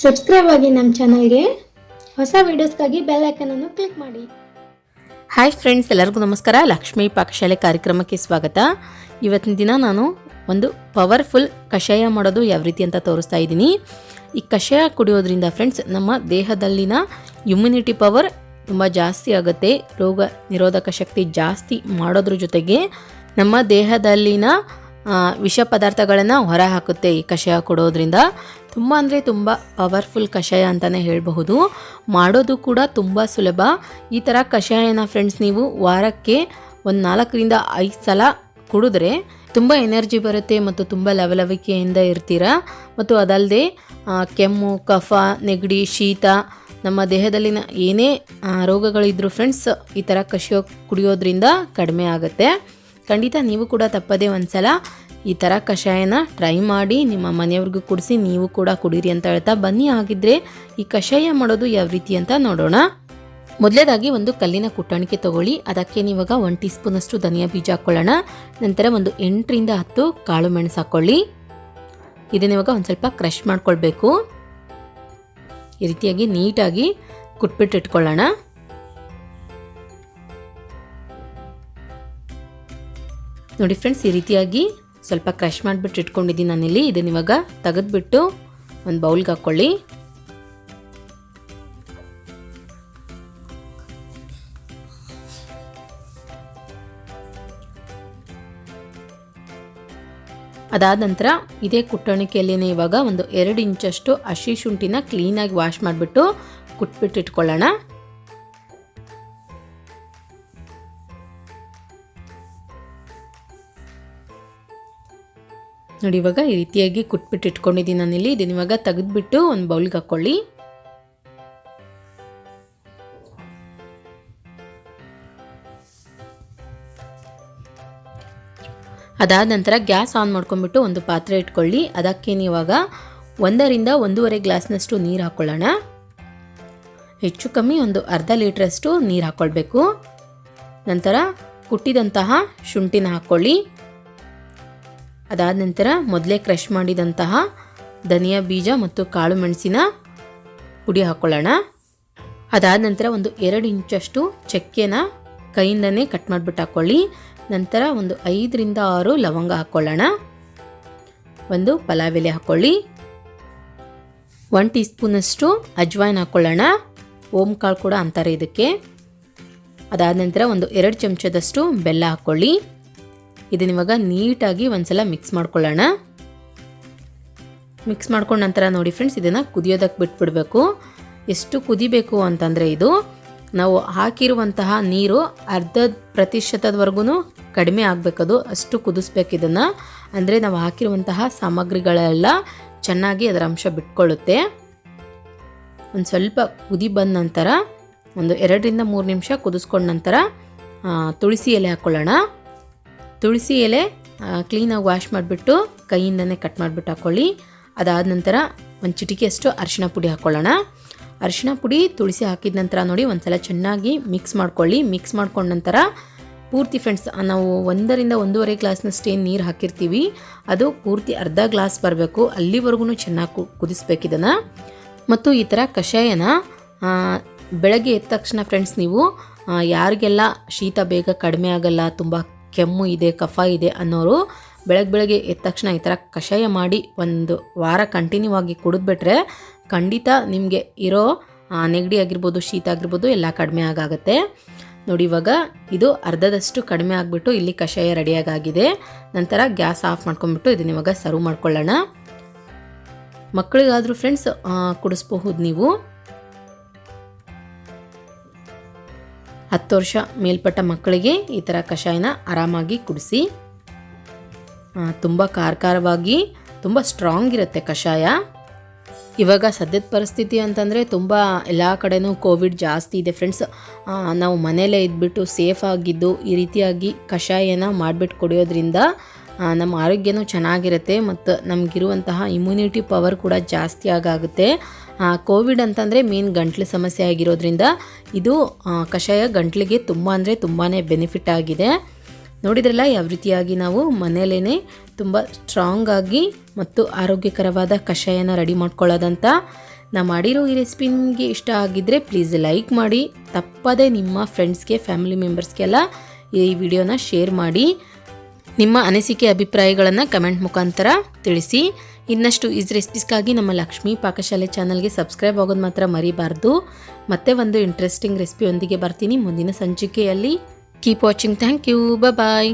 Subscribe ಆಗಿ ನಮ್ಮ ಚಾನಲ್ಗೆ. ಹೊಸ ವಿಡಿಯೋಸ್ಗಾಗಿ ಬೆಲ್ ಐಕನ್ ಅನ್ನು ಕ್ಲಿಕ್ ಮಾಡಿ. ಹಾಯ್ ಫ್ರೆಂಡ್ಸ್, ಎಲ್ಲರಿಗೂ ನಮಸ್ಕಾರ. ಲಕ್ಷ್ಮೀ ಪಾಕಶಾಲೆ ಕಾರ್ಯಕ್ರಮಕ್ಕೆ ಸ್ವಾಗತ. ಇವತ್ತಿನ ದಿನ ನಾನು ಒಂದು ಪವರ್ಫುಲ್ ಕಷಾಯ ಮಾಡೋದು ಯಾವ ರೀತಿ ಅಂತ ತೋರಿಸ್ತಾ ಇದ್ದೀನಿ. ಈ ಕಷಾಯ ಕುಡಿಯೋದ್ರಿಂದ ಫ್ರೆಂಡ್ಸ್ ನಮ್ಮ ದೇಹದಲ್ಲಿನ ಇಮ್ಯುನಿಟಿ ಪವರ್ ತುಂಬ ಜಾಸ್ತಿ ಆಗುತ್ತೆ. ರೋಗ ನಿರೋಧಕ ಶಕ್ತಿ ಜಾಸ್ತಿ ಮಾಡೋದ್ರ ಜೊತೆಗೆ ನಮ್ಮ ದೇಹದಲ್ಲಿನ ವಿಷ ಪದಾರ್ಥಗಳನ್ನು ಹೊರ ಹಾಕುತ್ತೆ. ಈ ಕಷಾಯ ಕೊಡೋದ್ರಿಂದ ತುಂಬ ಅಂದರೆ ತುಂಬ ಪವರ್ಫುಲ್ ಕಷಾಯ ಅಂತಲೇ ಹೇಳಬಹುದು. ಮಾಡೋದು ಕೂಡ ತುಂಬ ಸುಲಭ. ಈ ಥರ ಕಷಾಯನ ಫ್ರೆಂಡ್ಸ್ ನೀವು ವಾರಕ್ಕೆ ಒಂದು 4ರಿಂದ 5 ಸಲ ಕುಡಿದ್ರೆ ತುಂಬ ಎನರ್ಜಿ ಬರುತ್ತೆ ಮತ್ತು ತುಂಬ ಲವಲವಿಕೆಯಿಂದ ಇರ್ತೀರ. ಮತ್ತು ಅದಲ್ಲದೆ ಕೆಮ್ಮು, ಕಫ, ನೆಗಡಿ, ಶೀತ, ನಮ್ಮ ದೇಹದಲ್ಲಿನ ಏನೇ ರೋಗಗಳಿದ್ರೂ ಫ್ರೆಂಡ್ಸ್ ಈ ಥರ ಕಷಾಯ ಕುಡಿಯೋದ್ರಿಂದ ಕಡಿಮೆ ಆಗುತ್ತೆ. ಖಂಡಿತ ನೀವು ಕೂಡ ತಪ್ಪದೇ ಒಂದು ಸಲ ಈ ಥರ ಕಷಾಯನ ಟ್ರೈ ಮಾಡಿ ನಿಮ್ಮ ಮನೆಯವ್ರಿಗೂ ಕುಡಿಸಿ ನೀವು ಕೂಡ ಕುಡೀರಿ ಅಂತ ಹೇಳ್ತಾ ಬನ್ನಿ. ಆಗಿದ್ದರೆ ಈ ಕಷಾಯ ಮಾಡೋದು ಯಾವ ರೀತಿ ಅಂತ ನೋಡೋಣ. ಮೊದಲೇದಾಗಿ ಒಂದು ಕಲ್ಲಿನ ಕುಟ್ಟಣಿಕೆ ತಗೊಳ್ಳಿ. ಅದಕ್ಕೆ ನೀವಾಗ 1 ಟೀ ಸ್ಪೂನಷ್ಟು ಧನಿಯಾ ಬೀಜ ಹಾಕ್ಕೊಳ್ಳೋಣ. ನಂತರ ಒಂದು 8ರಿಂದ 10 ಕಾಳು ಮೆಣಸು ಹಾಕ್ಕೊಳ್ಳಿ. ಇದನ್ನ ಇವಾಗ ಒಂದು ಸ್ವಲ್ಪ ಕ್ರಷ್ ಮಾಡ್ಕೊಳ್ಬೇಕು. ಈ ರೀತಿಯಾಗಿ ನೀಟಾಗಿ ಕುಟ್ಬಿಟ್ಟು ಇಟ್ಕೊಳ್ಳೋಣ. ನೋಡಿ ಫ್ರೆಂಡ್ಸ್, ಈ ರೀತಿಯಾಗಿ ಸ್ವಲ್ಪ ಕ್ರಷ್ ಮಾಡಿಬಿಟ್ಟು ಇಟ್ಕೊಂಡಿದ್ದೀನಿ ನಾನಿಲ್ಲಿ. ಇದನ್ನ ಇವಾಗ ತೆಗೆದ್ಬಿಟ್ಟು ಒಂದು ಬೌಲ್ಗೆ ಹಾಕ್ಕೊಳ್ಳಿ. ಅದಾದ ನಂತರ ಇದೇ ಕುಟ್ಟಣಿಕೆಯಲ್ಲಿನೇ ಇವಾಗ ಒಂದು 2 ಇಂಚಷ್ಟು ಹಸಿ ಶುಂಠಿನ ಕ್ಲೀನಾಗಿ ವಾಶ್ ಮಾಡಿಬಿಟ್ಟು ಕುಟ್ಬಿಟ್ಟು ಇಟ್ಕೊಳ್ಳೋಣ. ನೋಡಿ ಇವಾಗ ಈ ರೀತಿಯಾಗಿ ಕುಟ್ಬಿಟ್ಟು ಇಟ್ಕೊಂಡಿದ್ದೀನಿ ನಾನಿಲ್ಲಿ. ಇದನ್ನ ಇವಾಗ ತೆಗೆದ್ಬಿಟ್ಟು ಒಂದು ಬೌಲ್ಗೆ ಹಾಕ್ಕೊಳ್ಳಿ. ಅದಾದ ನಂತರ ಗ್ಯಾಸ್ ಆನ್ ಮಾಡ್ಕೊಂಡ್ಬಿಟ್ಟು ಒಂದು ಪಾತ್ರೆ ಇಟ್ಕೊಳ್ಳಿ. ಅದಕ್ಕೆ ಇವಾಗ 1ರಿಂದ 1.5 ಗ್ಲಾಸ್ನಷ್ಟು ನೀರು ಹಾಕ್ಕೊಳ್ಳೋಣ. ಹೆಚ್ಚು ಕಮ್ಮಿ ಒಂದು ಅರ್ಧ ಲೀಟ್ರಷ್ಟು ನೀರು ಹಾಕ್ಕೊಳ್ಬೇಕು. ನಂತರ ಕುಟ್ಟಿದಂತಹ ಶುಂಠಿನ ಹಾಕ್ಕೊಳ್ಳಿ. ಅದಾದ ನಂತರ ಮೊದಲೇ ಕ್ರಷ್ ಮಾಡಿದಂತಹ ಧನಿಯಾ ಬೀಜ ಮತ್ತು ಕಾಳು ಮೆಣಸಿನ ಪುಡಿ ಹಾಕ್ಕೊಳ್ಳೋಣ. ಅದಾದ ನಂತರ ಒಂದು 2 ಇಂಚಷ್ಟು ಚಕ್ಕೆನ ಕೈಯಿಂದನೇ ಕಟ್ ಮಾಡಿಬಿಟ್ಟು ಹಾಕ್ಕೊಳ್ಳಿ. ನಂತರ ಒಂದು 5ರಿಂದ 6 ಲವಂಗ ಹಾಕ್ಕೊಳ್ಳೋಣ. ಒಂದು ಪಲಾವ್ ಎಲೆ ಹಾಕ್ಕೊಳ್ಳಿ. 1 ಟೀ ಸ್ಪೂನಷ್ಟು ಅಜ್ವಾಯಿನ್ ಹಾಕ್ಕೊಳ್ಳೋಣ. ಓಂ ಕಾಳು ಕೂಡ ಅಂತಾರೆ ಇದಕ್ಕೆ. ಅದಾದ ನಂತರ ಒಂದು 2 ಚಮಚದಷ್ಟು ಬೆಲ್ಲ ಹಾಕ್ಕೊಳ್ಳಿ. ಇದನ್ನ ಇವಾಗ ನೀಟಾಗಿ ಒಂದ್ಸಲ ಮಿಕ್ಸ್ ಮಾಡ್ಕೊಳ್ಳೋಣ. ಮಿಕ್ಸ್ ಮಾಡ್ಕೊಂಡ ನಂತರ ನೋಡಿ ಫ್ರೆಂಡ್ಸ್, ಇದನ್ನು ಕುದಿಯೋದಕ್ಕೆ ಬಿಟ್ಬಿಡಬೇಕು. ಎಷ್ಟು ಕುದಿಬೇಕು ಅಂತಂದರೆ ಇದು ನಾವು ಹಾಕಿರುವಂತಹ ನೀರು 0.5%ವರೆಗೂ ಕಡಿಮೆ ಆಗಬೇಕದು. ಅಷ್ಟು ಕುದಿಸ್ಬೇಕು ಇದನ್ನು. ಅಂದರೆ ನಾವು ಹಾಕಿರುವಂತಹ ಸಾಮಗ್ರಿಗಳೆಲ್ಲ ಚೆನ್ನಾಗಿ ಅದರ ಅಂಶ ಬಿಟ್ಕೊಳ್ಳುತ್ತೆ. ಒಂದು ಸ್ವಲ್ಪ ಕುದಿ ಬಂದ ನಂತರ ಒಂದು 2ರಿಂದ 3 ನಿಮಿಷ ಕುದಿಸ್ಕೊಂಡ ನಂತರ ತುಳಸಿ ಎಲೆ ಹಾಕ್ಕೊಳ್ಳೋಣ. ತುಳಸಿ ಎಲೆ ಕ್ಲೀನಾಗಿ ವಾಶ್ ಮಾಡಿಬಿಟ್ಟು ಕೈಯಿಂದನೇ ಕಟ್ ಮಾಡಿಬಿಟ್ಟು ಹಾಕ್ಕೊಳ್ಳಿ. ಅದಾದ ನಂತರ ಒಂದು ಚಿಟಿಕೆಯಷ್ಟು ಅರಿಶಿಣ ಪುಡಿ ಹಾಕ್ಕೊಳ್ಳೋಣ. ಅರಿಶಿಣ ಪುಡಿ, ತುಳಸಿ ಹಾಕಿದ ನಂತರ ನೋಡಿ ಒಂದ್ಸಲ ಚೆನ್ನಾಗಿ ಮಿಕ್ಸ್ ಮಾಡ್ಕೊಳ್ಳಿ. ಮಿಕ್ಸ್ ಮಾಡ್ಕೊಂಡ ನಂತರ ಪೂರ್ತಿ ಫ್ರೆಂಡ್ಸ್ ನಾವು 1ರಿಂದ 1.5 ಗ್ಲಾಸ್ನಷ್ಟು ಏನು ನೀರು ಹಾಕಿರ್ತೀವಿ ಅದು ಪೂರ್ತಿ ಅರ್ಧ ಗ್ಲಾಸ್ ಬರಬೇಕು. ಅಲ್ಲಿವರೆಗೂ ಚೆನ್ನಾಗಿ ಕುದಿಸ್ಬೇಕು ಇದನ್ನು. ಮತ್ತು ಈ ಥರ ಕಷಾಯನ ಬೆಳಗ್ಗೆ ಎದ್ದ ತಕ್ಷಣ ಫ್ರೆಂಡ್ಸ್ ನೀವು ಯಾರಿಗೆಲ್ಲ ಶೀತ ಬೇಗ ಕಡಿಮೆ ಆಗಲ್ಲ, ತುಂಬ ಕೆಮ್ಮು ಇದೆ, ಕಫ ಇದೆ ಅನ್ನೋರು ಬೆಳಗ್ಗೆ ಎದ್ದ ತಕ್ಷಣ ಈ ಥರ ಕಷಾಯ ಮಾಡಿ ಒಂದು ವಾರ ಕಂಟಿನ್ಯೂ ಆಗಿ ಕುಡಿದ್ಬಿಟ್ರೆ ಖಂಡಿತ ನಿಮಗೆ ಇರೋ ನೆಗಡಿ ಆಗಿರ್ಬೋದು, ಶೀತ ಆಗಿರ್ಬೋದು ಎಲ್ಲ ಕಡಿಮೆ ಆಗುತ್ತೆ. ನೋಡಿ ಇವಾಗ ಇದು ಅರ್ಧದಷ್ಟು ಕಡಿಮೆ ಆಗಿಬಿಟ್ಟು ಇಲ್ಲಿ ಕಷಾಯ ರೆಡಿಯಾಗಿದೆ. ನಂತರ ಗ್ಯಾಸ್ ಆಫ್ ಮಾಡ್ಕೊಂಡ್ಬಿಟ್ಟು ಇದನ್ನ ಇವಾಗ ಸರ್ವ್ ಮಾಡ್ಕೊಳ್ಳೋಣ. ಮಕ್ಕಳಿಗಾದರೂ ಫ್ರೆಂಡ್ಸ್ ಕುಡಿಸ್ಬಹುದು ನೀವು. 10 ವರ್ಷ ಮೇಲ್ಪಟ್ಟ ಮಕ್ಕಳಿಗೆ ಈ ಥರ ಕಷಾಯನ ಆರಾಮಾಗಿ ಕುಡಿಸಿ. ತುಂಬ ಖಾರವಾಗಿ ತುಂಬ ಸ್ಟ್ರಾಂಗ್ ಇರುತ್ತೆ ಕಷಾಯ. ಇವಾಗ ಸದ್ಯದ ಪರಿಸ್ಥಿತಿ ಅಂತಂದರೆ ತುಂಬ ಎಲ್ಲ ಕಡೆನೂ ಕೋವಿಡ್ ಜಾಸ್ತಿ ಇದೆ ಫ್ರೆಂಡ್ಸ್. ನಾವು ಮನೆಯಲ್ಲೇ ಇದ್ಬಿಟ್ಟು ಸೇಫ್ ಆಗಿದ್ದು ಈ ರೀತಿಯಾಗಿ ಕಷಾಯನ ಮಾಡಿಬಿಟ್ಟು ಕುಡಿಯೋದ್ರಿಂದ ನಮ್ಮ ಆರೋಗ್ಯನೂ ಚೆನ್ನಾಗಿರುತ್ತೆ ಮತ್ತು ನಮಗಿರುವಂತಹ ಇಮ್ಯುನಿಟಿ ಪವರ್ ಕೂಡ ಜಾಸ್ತಿ ಆಗುತ್ತೆ. ಕೋವಿಡ್ ಅಂತಂದರೆ ಮೇನ್ ಗಂಟ್ಲು ಸಮಸ್ಯೆ ಆಗಿರೋದ್ರಿಂದ ಇದು ಕಷಾಯ ಗಂಟ್ಲಿಗೆ ತುಂಬ ಅಂದರೆ ತುಂಬಾ ಬೆನಿಫಿಟ್ ಆಗಿದೆ. ನೋಡಿದ್ರಲ್ಲ ಯಾವ ರೀತಿಯಾಗಿ ನಾವು ಮನೆಯಲ್ಲೇ ತುಂಬ ಸ್ಟ್ರಾಂಗ್ ಆಗಿ ಮತ್ತು ಆರೋಗ್ಯಕರವಾದ ಕಷಾಯನ ರೆಡಿ ಮಾಡ್ಕೊಳ್ಳೋದಂತ. ನಾ ಮಾಡಿರೋ ಈ ರೆಸಿಪಿ ನಿಮಗೆ ಇಷ್ಟ ಆಗಿದ್ದರೆ ಪ್ಲೀಸ್ ಲೈಕ್ ಮಾಡಿ, ತಪ್ಪದೇ ನಿಮ್ಮ ಫ್ರೆಂಡ್ಸ್ಗೆ ಫ್ಯಾಮಿಲಿ ಮೆಂಬರ್ಸ್ಗೆಲ್ಲ ಈ ವಿಡಿಯೋನ ಶೇರ್ ಮಾಡಿ. ನಿಮ್ಮ ಅನಿಸಿಕೆ ಅಭಿಪ್ರಾಯಗಳನ್ನು ಕಮೆಂಟ್ ಮುಖಾಂತರ ತಿಳಿಸಿ. ಇನ್ನಷ್ಟು ಈಸ್ ರೆಸಿಪೀಸ್ಗಾಗಿ ನಮ್ಮ ಲಕ್ಷ್ಮೀ ಪಾಕಶಾಲೆ ಚಾನಲ್ಗೆ ಸಬ್ಸ್ಕ್ರೈಬ್ ಆಗೋದು ಮಾತ್ರ ಮರಿಬಾರ್ದು. ಮತ್ತೆ ಒಂದು ಇಂಟ್ರೆಸ್ಟಿಂಗ್ ರೆಸಿಪಿಯೊಂದಿಗೆ ಬರ್ತೀನಿ ಮುಂದಿನ ಸಂಚಿಕೆಯಲ್ಲಿ. Keep watching. Thank you. Bye.